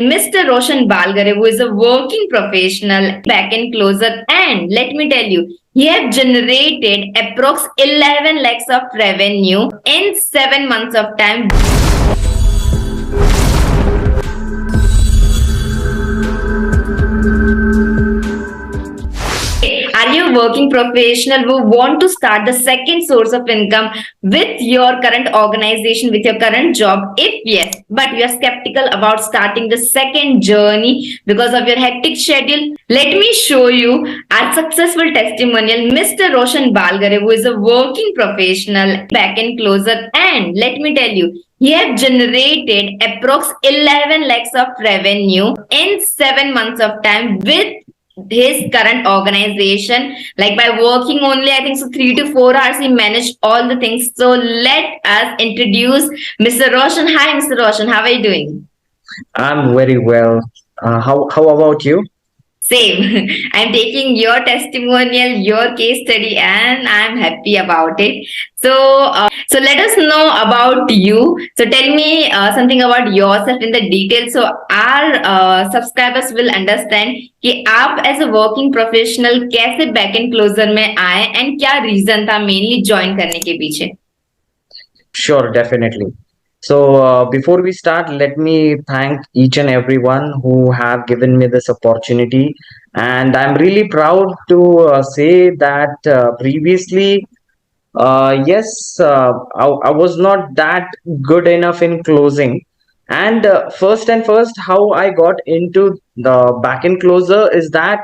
Mr. Roshan Balgare, who is a working professional backend closer, and let me tell you, he have generated approx 11 lakhs of revenue in 7 months of time. Are you a working professional who want to start the second source of income with your current organization, with your current job? If yes, but you are skeptical about starting the second journey because of your hectic schedule, let me show you our successful testimonial, Mr. Roshan Balgare, who is a working professional, backend closer, and let me tell you, he have generated approx 11 lakhs of revenue in 7 months of time with his current organization, like by working only I think so 3 to 4 hours he managed all the things. So let us introduce Mr. Roshan. Hi Mr. Roshan, how are you doing? I'm very well. How about you? Same. I'm taking your testimonial, your case study, and I'm happy about it. So let us know about you. So tell me something about yourself in the detail, so our subscribers will understand कि आप as a working professional कैसे backend closer में आए and क्या reason था mainly join करने के पीछे. Sure, definitely. So before we start, let me thank each and everyone who have given me this opportunity, and I'm really proud to say that previously, yes, I was not that good enough in closing. And first, how I got into the backend closer is that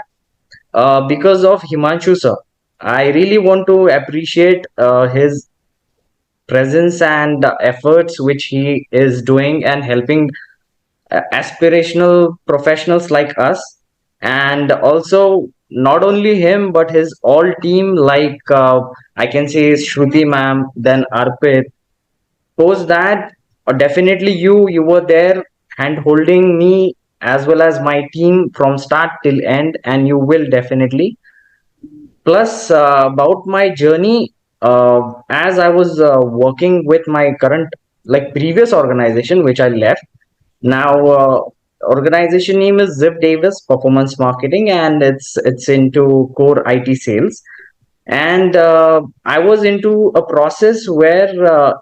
because of Himanshu sir. I really want to appreciate his presence and the efforts which he is doing and helping aspirational professionals like us, and also not only him but his all team, like I can say Shruti ma'am, then Arpit. Post that, definitely you were there hand holding me as well as my team from start till end, and you will definitely. Plus, about my journey, as I was working with my current, like previous organization, which I left. Now, organization name is Zip Davis Performance Marketing, and it's into core IT sales. And I was into a process where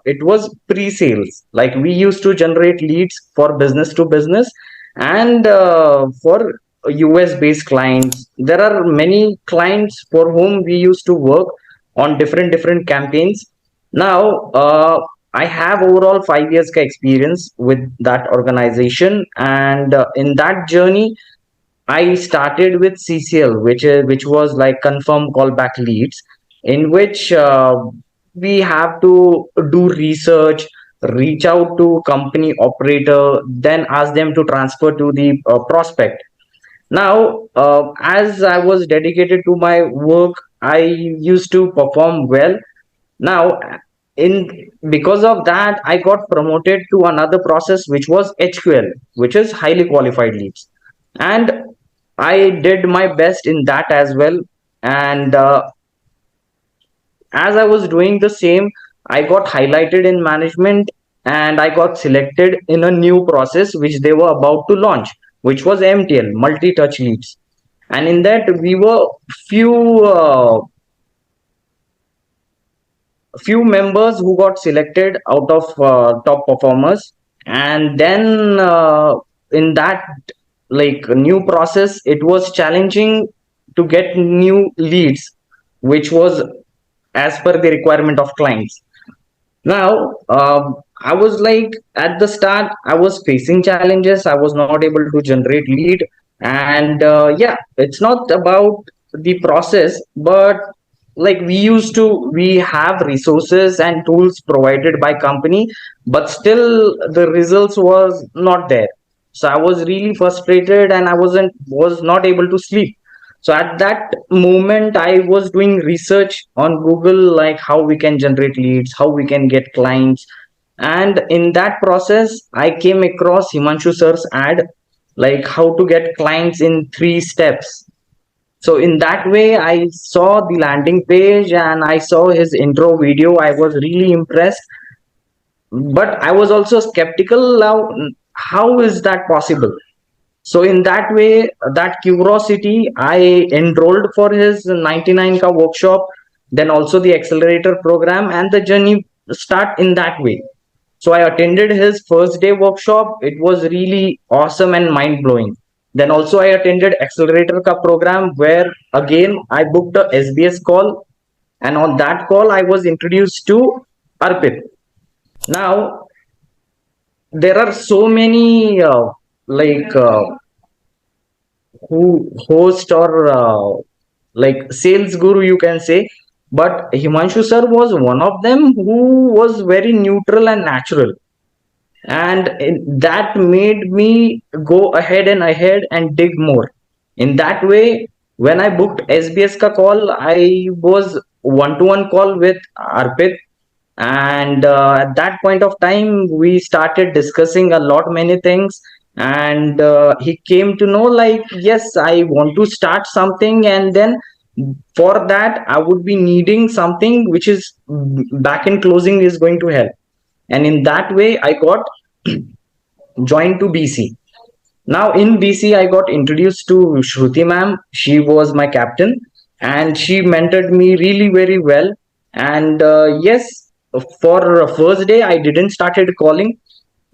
it was pre-sales. Like we used to generate leads for business to business, and for US based clients. There are many clients for whom we used to work on different campaigns. Now, I have overall 5 years ka experience with that organization, and in that journey, I started with CCL, which was like confirm callback leads, in which we have to do research, reach out to company operator, then ask them to transfer to the prospect. Now, as I was dedicated to my work, I used to perform well. Now, in because of that, I got promoted to another process, which was HQL, which is highly qualified leads, and I did my best in that as well. And as I was doing the same, I got highlighted in management, and I got selected in a new process which they were about to launch, which was MTL, multi touch leads. And in that, we were few few members who got selected out of top performers. And then in that, like new process, it was challenging to get new leads, which was as per the requirement of clients. Now, I was like at the start, I was facing challenges. I was not able to generate lead, and yeah, it's not about the process, but like we have resources and tools provided by company, but still the results was not there. So I was really frustrated, and was not able to sleep. So at that moment, I was doing research on Google, like how we can generate leads, how we can get clients. And in that process, I came across Himanshu sir's ad, like how to get clients in 3 steps. So in that way, I saw the landing page and I saw his intro video. I was really impressed, but I was also skeptical. Now, how is that possible? So in that way, that curiosity, I enrolled for his 99 ka workshop, then also the accelerator program, and the journey start in that way. So I attended his first day workshop. It was really awesome and mind blowing. Then also I attended accelerator ka program where again I booked a SBS call, and on that call I was introduced to Arpit. Now there are so many like who host or like sales guru you can say, but Himanshu sir was one of them who was very neutral and natural, and that made me go ahead and ahead and dig more. In that way, when I booked SBS ka call, I was one to one call with Arpit, and at that point of time we started discussing a lot many things, and he came to know like, yes, I want to start something, and then for that I would be needing something which is back end closing is going to help, and in that way I got joined to BC. Now in BC, I got introduced to Shruti ma'am. She was my captain, and she mentored me really very well. And yes, for first day, I didn't started calling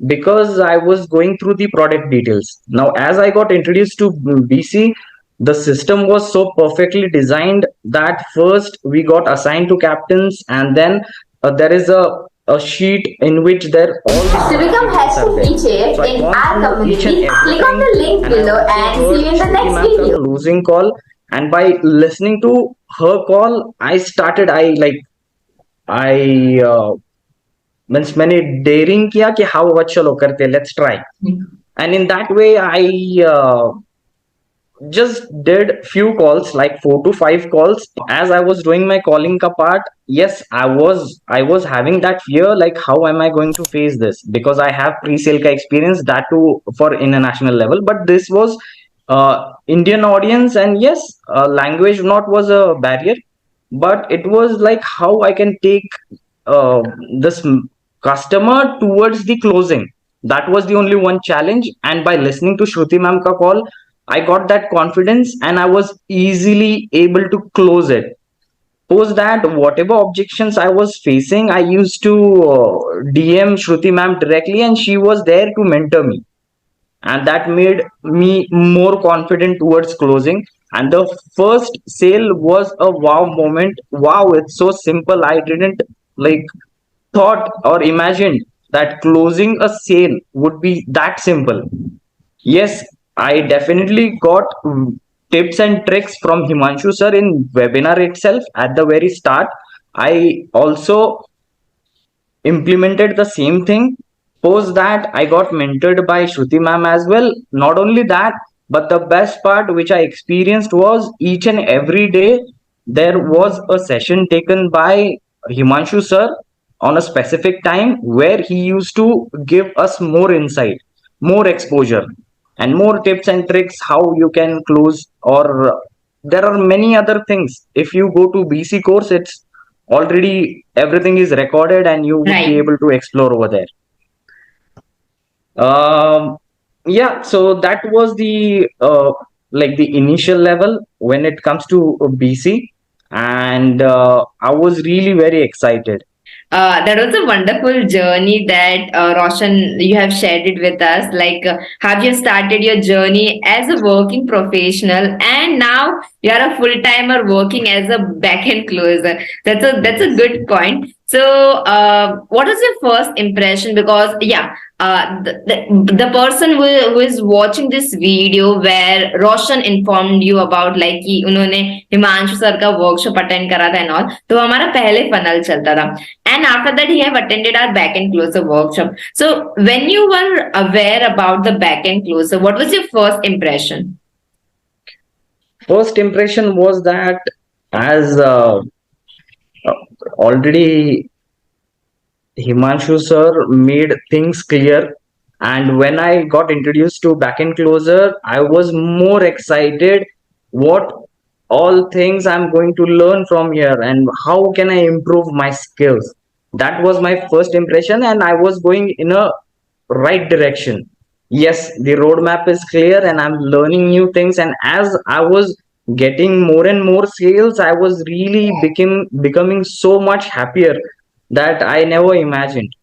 because I was going through the product details. Now, as I got introduced to BC, the system was so perfectly designed that first we got assigned to captains, and then there is a sheet in which there all the To become details are HC there. feature So I in gone our through each and community, click on the everything, link and I below and also see you in the heard next Shruti ma'am's video. losing call, and by listening to her call, I started. I means मैंने dairying किया कि हाँ वो चलो करते let's try and in that way I just did few calls like 4 to 5 calls. As I was doing my calling ka part, yes, I was having that fear like how am I going to face this, because I have pre-sale ka experience, that too for international level, but this was Indian audience, and yes, language not was a barrier, but it was like how I can take uh, this customer towards the closing. That was the only one challenge, and by listening to Shruti ma'am ka call, I got that confidence and I was easily able to close it. Post that, whatever objections I was facing, I used to DM Shruti ma'am directly, and she was there to mentor me, and that made me more confident towards closing. And the first sale was a wow moment. Wow, it's so simple. I didn't like thought or imagined that closing a sale would be that simple. Yes, I definitely got tips and tricks from Himanshu sir in webinar itself at the very start. I also implemented the same thing. Post that, I got mentored by Shruti ma'am as well. Not only that, but the best part which I experienced was each and every day there was a session taken by Himanshu sir on a specific time where he used to give us more insight, more exposure, and more tips and tricks how you can close, or there are many other things. If you go to BC course, it's already everything is recorded and you would be Right. able to explore over there. um yeah, so that was the like the initial level when it comes to BC, and I was really very excited. That was a wonderful journey that Roshan, you have shared it with us. Like, have you started your journey as a working professional, and now you are a full timer working as a backend closer. That's a Yes. good point. So, what was your first impression? Because yeah, the person who is watching this video where Roshan informed you about like कि उन्होंने Himanshu sir का workshop attend करा था and all, तो हमारा पहले funnel चलता था. And after that, he have attended our back end closer workshop. So when you were aware about the back end closer, what was your first impression? First impression was that as already Himanshu sir made things clear, and when I got introduced to backend closer, I was more excited what all things I'm going to learn from here and how can I improve my skills. That was my first impression, and I was going in a right direction. yes, the roadmap is clear and I'm learning new things. And as I was getting more and more sales, I was really becoming so much happier that I never imagined.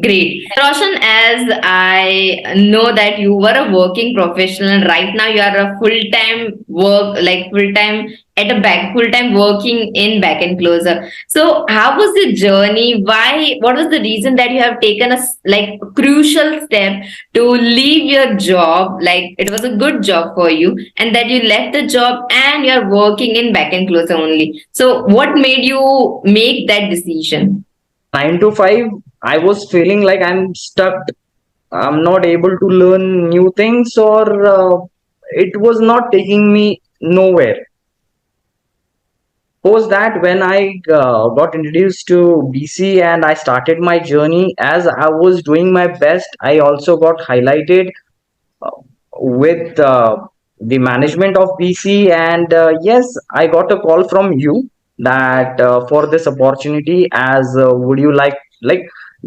Great. Roshan, as I know that you were a working professional, right now you are a full-time work, like full-time at a back, full-time working in backend closer. So how was the journey? What was the reason that you have taken like crucial step to leave your job? Like it was a good job for you and that you left the job and you are working in backend closer only. So what made you make that decision? 9 to 5, I was feeling like I'm stuck. I'm not able to learn new things, or it was not taking me nowhere. Post that, when I got introduced to BC and I started my journey, as I was doing my best, I also got highlighted uh, with the management of BC. And yes, I got a call from you that for this opportunity, as would you like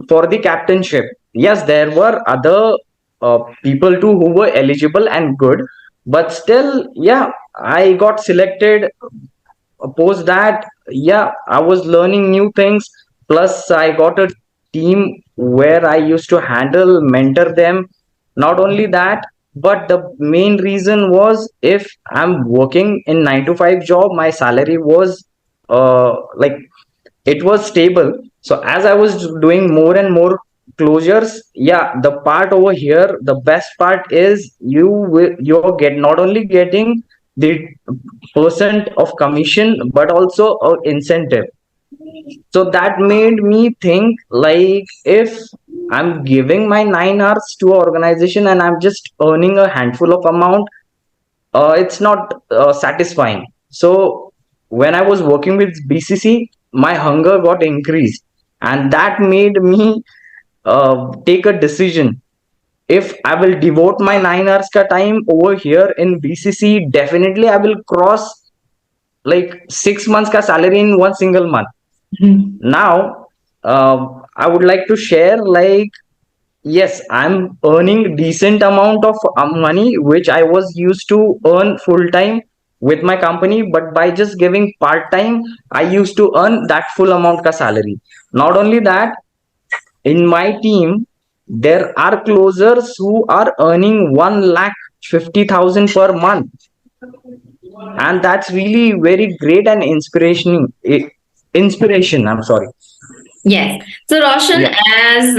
for the captainship. Yes, there were other people too who were eligible and good, but still, yeah, I got selected. Post that, yeah, I was learning new things. Plus, I got a team where I used to handle, mentor them. Not only that, but the main reason was, if I'm working in 9 to 5 job, my salary was like, it was stable. So as I was doing more and more closures, yeah, the part over here, the best part is you're get not only getting the percent of commission, but also a incentive. So that made me think, like, if I'm giving my 9 hours to an organization and I'm just earning a handful of amount, it's not satisfying. So when I was working with BCC, my hunger got increased, and that made me take a decision. If I will devote my 9 hours ka time over here in BCC, definitely I will cross like 6 months ka salary in one single month. Now, I would like to share, like, yes, I'm earning decent amount of money, which I was used to earn full time with my company, but by just giving part time, I used to earn that full amount ka salary. Not only that, in my team, there are closers who are earning 1,50,000 per month, and that's really very great and inspiration. Inspiration. I'm sorry. Yes. So Roshan, Yeah. as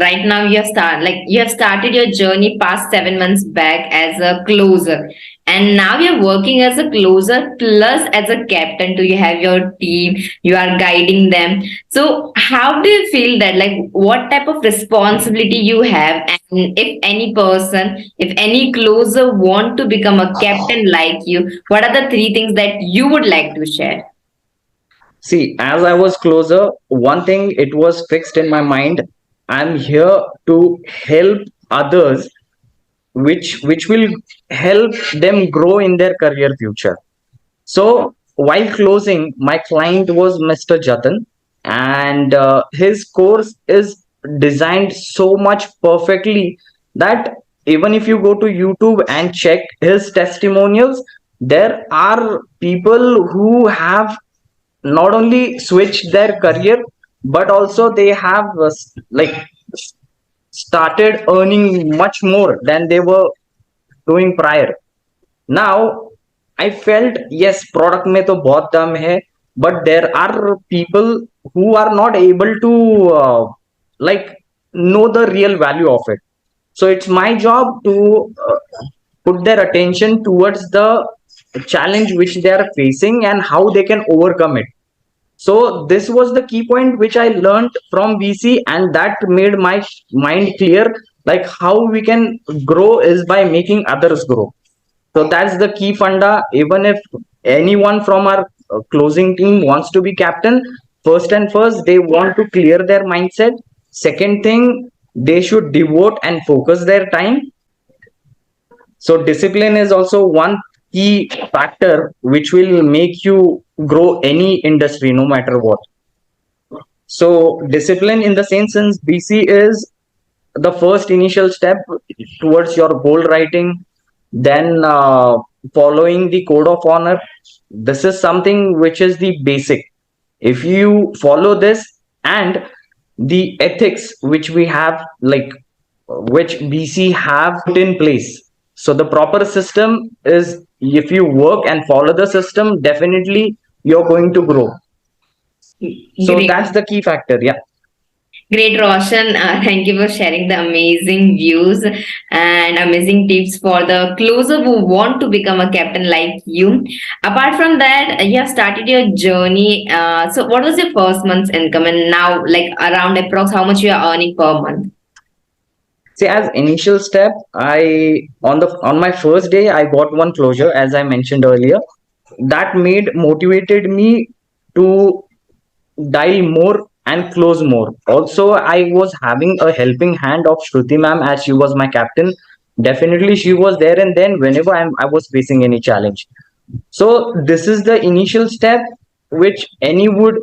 right now you have started your journey past 7 months back as a closer, and now you're working as a closer plus as a captain. Do you have your team? You are guiding them. So how do you feel that? Like, what type of responsibility you have, and if any person, if any closer want to become a captain like you, what are the three things that you would like to share? See, as I was closer, one thing it was fixed in my mind. I'm here to help others, which will help them grow in their career future. So while closing, my client was Mr. Jatan, and his course is designed so much perfectly that even if you go to YouTube and check his testimonials, there are people who have not only switched their career, but also they have like started earning much more than they were doing prior. Now I felt, yes, product mein to bahut dam hai, but there are people who are not able to like know the real value of it. So it's my job to put their attention towards the challenge which they are facing and how they can overcome it. So this was the key point which I learned from VC, and that made my mind clear. Like, how we can grow is by making others grow. So that's the key funda. Even if anyone from our closing team wants to be captain, first and first they want to clear their mindset. Second thing, they should devote and focus their time. So discipline is also one key factor which will make you grow any industry, no matter what. So discipline in the same sense, BC is the first initial step towards your goal writing, then following the code of honor. This is something which is the basic. If you follow this, and the ethics which we have, like which BC have put in place. So the proper system is, if you work and follow the system, definitely you're going to grow. So Great. that's the key factor. Yeah. Great, Roshan. Thank you for sharing the amazing views and amazing tips for the closer who want to become a captain like you. Apart from that, you have started your journey. So, what was your first month's income, and now, like around approx, how much you are earning per month? See, as initial step, I on my first day I got one closure, as I mentioned earlier. That made motivated me to dial more and close more. Also, I was having a helping hand of Shruti ma'am, as she was my captain. Definitely, she was there and then whenever I was facing any challenge. So this is the initial step which any would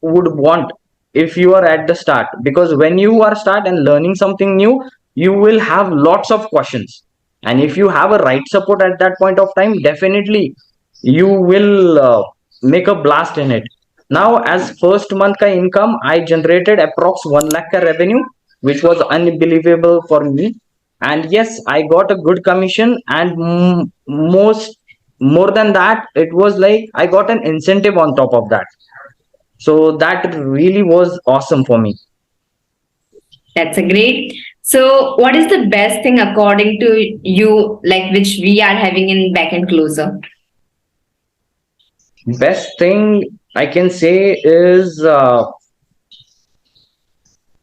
want if you are at the start, because when you are start and learning something new, you will have lots of questions, and if you have a right support at that point of time, definitely you will make a blast in it. Now, as first month ka income, I generated approx 1 lakh ka revenue, which was unbelievable for me. And yes, I got a good commission, and most more than that, it was like I got an incentive on top of that. So that really was awesome for me. That's a great. So, what is the best thing according to you, like which we are having in backend closer? Best thing I can say is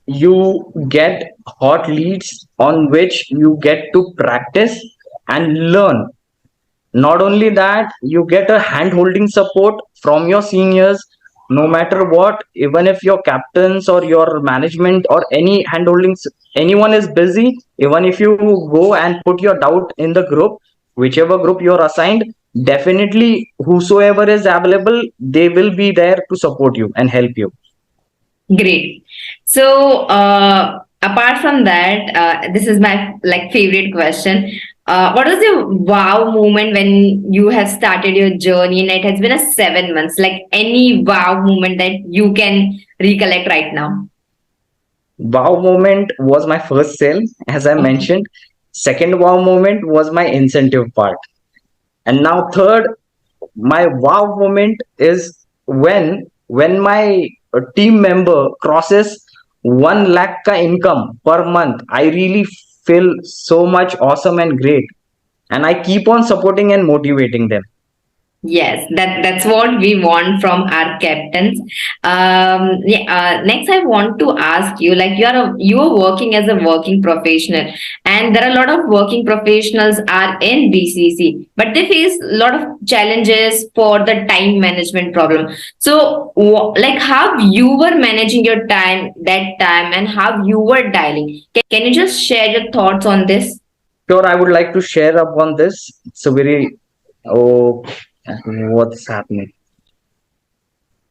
you get hot leads on which you get to practice and learn. Not only that, you get a hand holding support from your seniors, no matter what. Even if your captains or your management or any hand holdings, anyone is busy, even if you go and put your doubt in the group, whichever group you're assigned, definitely whosoever is available, they will be there to support you and help you. Great. So, apart from that, this is my like favorite question. What was your wow moment when you have started your journey and it has been a 7 months? Like any wow moment that you can recollect right now? Wow moment was my first sale, as I Okay. mentioned. Second wow moment was my incentive part. And now third, my wow moment is when my team member crosses 1 lakh ka income per month. I really feel so much awesome and great, and I keep on supporting and motivating them. Yes, that's what we want from our captains. Yeah, next, I want to ask you, like you are working as a working professional, and there are a lot of working professionals are in BCC, but they face a lot of challenges for the time management problem. So, like how you were managing your time that time, and how you were dialing. Can you just share your thoughts on this? Sure, I would like to share up on this. It's a very, oh, what's happening.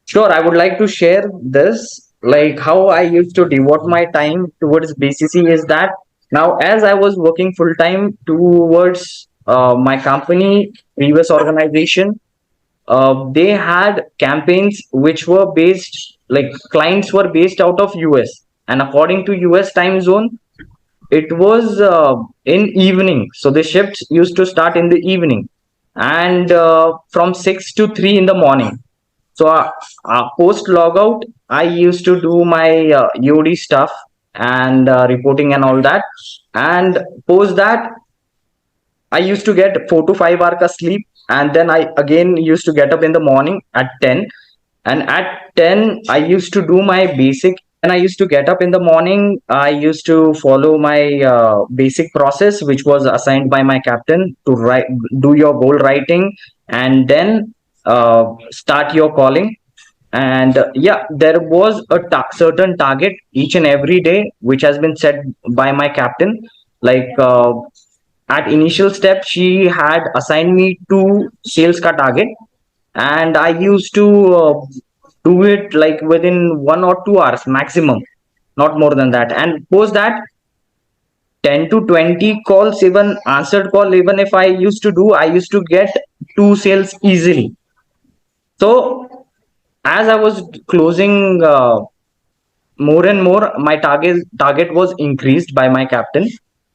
Sure, I would like to share this, like how I used to devote my time towards BCC is that now, as I was working full time towards my company, previous organization, they had campaigns which were based, like clients were based out of US, and according to US time zone, it was in evening. So the shifts used to start in the evening, and from 6 to 3 in the morning. So post logout, I used to do my EOD stuff and reporting and all that. And post that, I used to get 4 to 5 hours of sleep, and then I again used to get up in the morning at 10. And at 10, I used to do my basic. When I used to get up in the morning, I used to follow my basic process, which was assigned by my captain to write, do your goal writing, and then start your calling. And yeah, there was a certain target each and every day which has been set by my captain. Like at initial step, she had assigned me two sales ka target, and I used to do it like within 1 or 2 hours maximum, not more than that. And post that, 10 to 20 calls, even answered call, even if I used to do, I used to get two sales easily. So as I was closing more and more, my target was increased by my captain.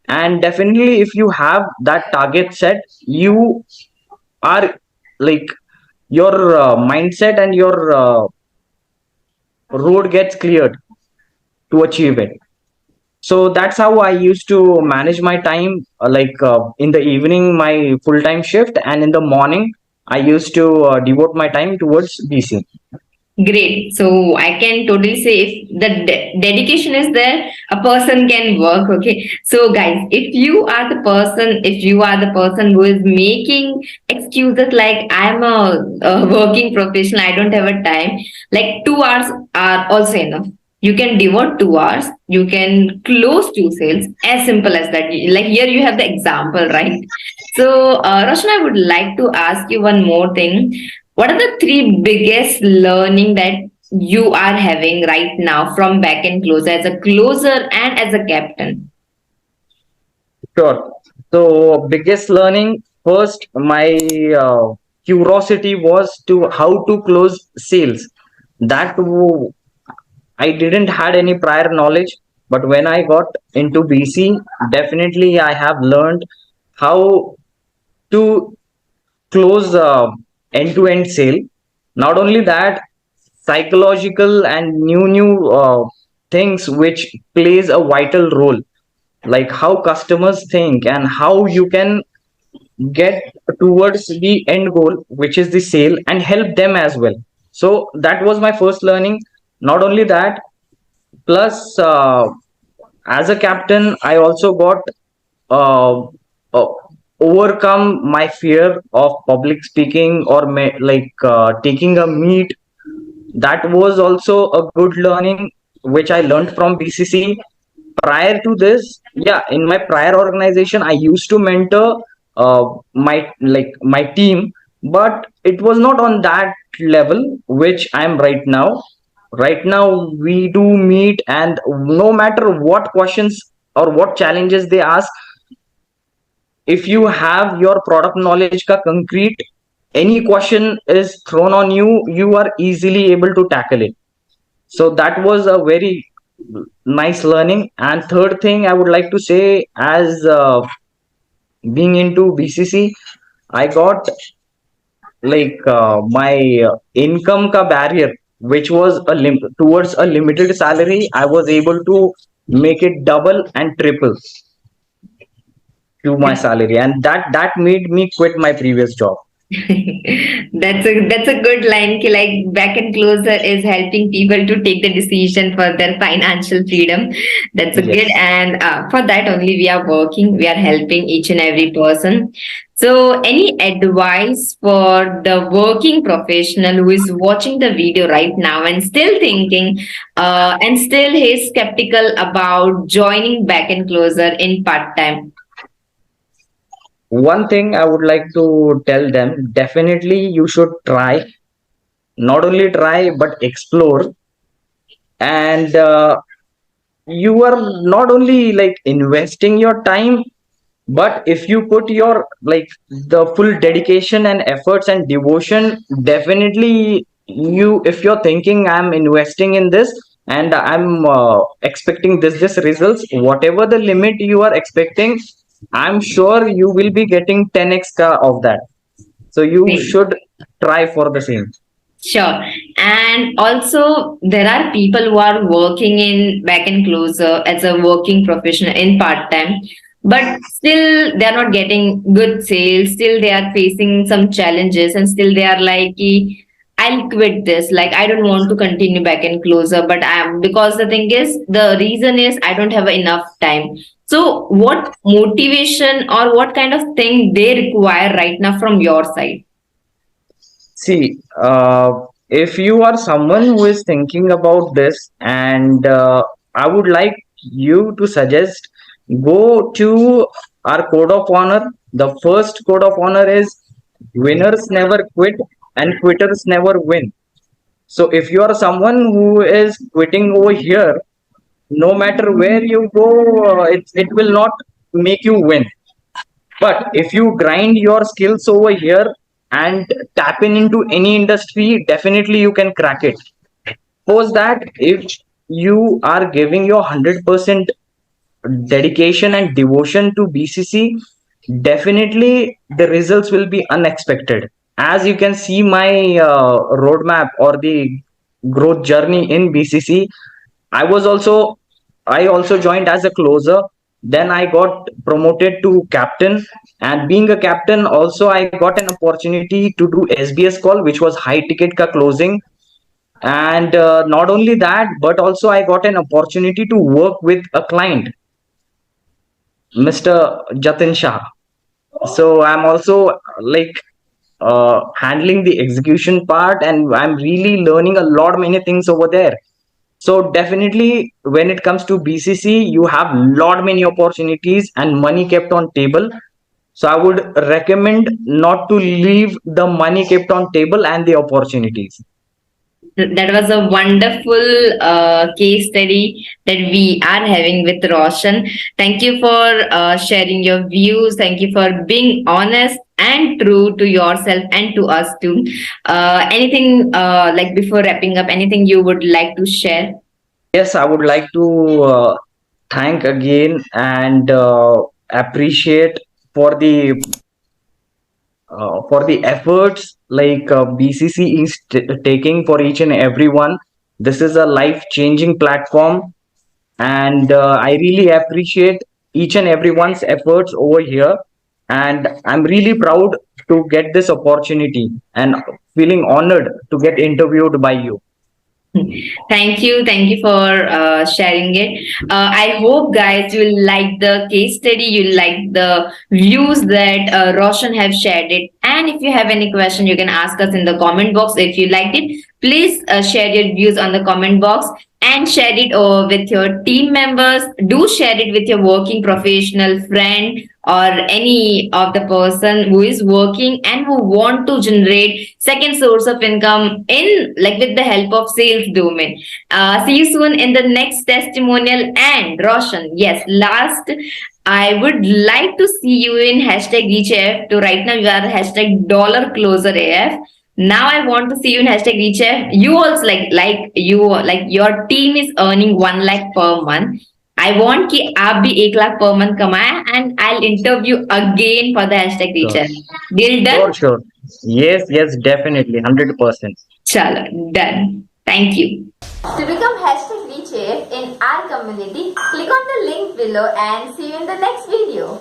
And definitely, if you have that target set, you are like your mindset and your road gets cleared to achieve it. So that's how I used to manage my time. In the evening, my full time shift, and in the morning, I used to devote my time towards BC. Great. So I can totally say if the dedication is there, a person can work. Okay. So guys, if you are the person who is making excuses like I'm a working professional, I don't have a time. Like 2 hours are also enough. You can devote 2 hours. You can close two sales. As simple as that. Like here you have the example, right? So Roshan, I would like to ask you one more thing. What are the three biggest learning that you are having right now from backend closer as a closer and as a captain? Sure. So biggest learning first, my curiosity was to how to close sales. That I didn't had any prior knowledge, but when I got into BC, definitely I have learned how to close end-to-end sale. Not only that, psychological and new things which plays a vital role, like how customers think and how you can get towards the end goal, which is the sale, and help them as well. So that was my first learning. Not only that, plus as a captain, I also got uh, uh, overcome my fear of public speaking or taking a meet. That was also a good learning which I learned from BCC. Prior to this, yeah, in my prior organization, I used to mentor my team, but it was not on that level which I am right now. Right now, we do meet, and no matter what questions or what challenges they ask, if you have your product knowledge ka concrete, any question is thrown on you, you are easily able to tackle it. So that was a very nice learning. And third thing I would like to say, as being into BCC, I got my income ka barrier, which was towards a limited salary, I was able to make it double and triple to my salary, and that made me quit my previous job. That's a good line. Ki like back and closer is helping people to take the decision for their financial freedom. That's a good, Yes. and for that only we are working. We are helping each and every person. So, any advice for the working professional who is watching the video right now and still thinking, and still is skeptical about joining back and closer in part time? One thing I would like to tell them, definitely you should try, not only try but explore. And you are not only like investing your time, but if you put your like the full dedication and efforts and devotion, definitely you, if you're thinking I'm investing in this and I'm expecting this results, whatever the limit you are expecting, I'm sure you will be getting 10x of that. So you should try for the same. Sure. And also, there are people who are working in back and closer as a working professional in part time, but still they are not getting good sales. Still, they are facing some challenges, and still they are like, I'll quit this. Like, I don't want to continue back and closer, but I'm because the thing is, the reason is I don't have enough time. So, what motivation or what kind of thing they require right now from your side? See, if you are someone who is thinking about this, and I would like you to suggest, go to our code of honor. The first code of honor is winners never quit and quitters never win. So if you are someone who is quitting over here, no matter where you go, it will not make you win. But if you grind your skills over here and tap in into any industry, definitely you can crack it. Suppose that if you are giving your 100% dedication and devotion to BCC, definitely the results will be unexpected. As you can see, my roadmap or the growth journey in BCC, I was also I also joined as a closer. Then I got promoted to captain, and being a captain, also I got an opportunity to do SBS call, which was high ticket ka closing. And not only that, but also I got an opportunity to work with a client, Mr. Jatin Shah. So I'm also like handling the execution part, and I'm really learning a lot many things over there. So definitely when it comes to BCC, you have lot many opportunities and money kept on table. So I would recommend not to leave the money kept on table and the opportunities. That was a wonderful case study that we are having with Roshan. Thank you for sharing your views. Thank you for being honest and true to yourself and to us too. Anything like before wrapping up, anything you would like to share? Yes, I would like to thank again and appreciate for the efforts like BCC is taking for each and everyone. This is a life changing platform, and I really appreciate each and everyone's efforts over here. And I'm really proud to get this opportunity and feeling honored to get interviewed by you. Thank you for sharing it. I hope, guys, you like the case study, you like the views that Roshan have shared it. And if you have any question, you can ask us in the comment box. If you liked it, please share your views on the comment box and share it with your team members. Do share it with your working professional friend or any of the person who is working and who want to generate second source of income in like with the help of sales domain. See you soon in the next testimonial. And Roshan, yes, last, I would like to see you in hashtag reach AF. To right now you are hashtag dollar closer AF. Now I want to see you in hashtag reach AF. You also like your team is earning 1 lakh per month. I want कि आप भी 1 lakh per month कमाए and I'll interview again for the hashtag reach Sure, AF. Deal done? sure, sure. Yes, yes, definitely, 100%. Chalo, done. Thank you. To become hashtag reach in our community, click on the link below and see you in the next video.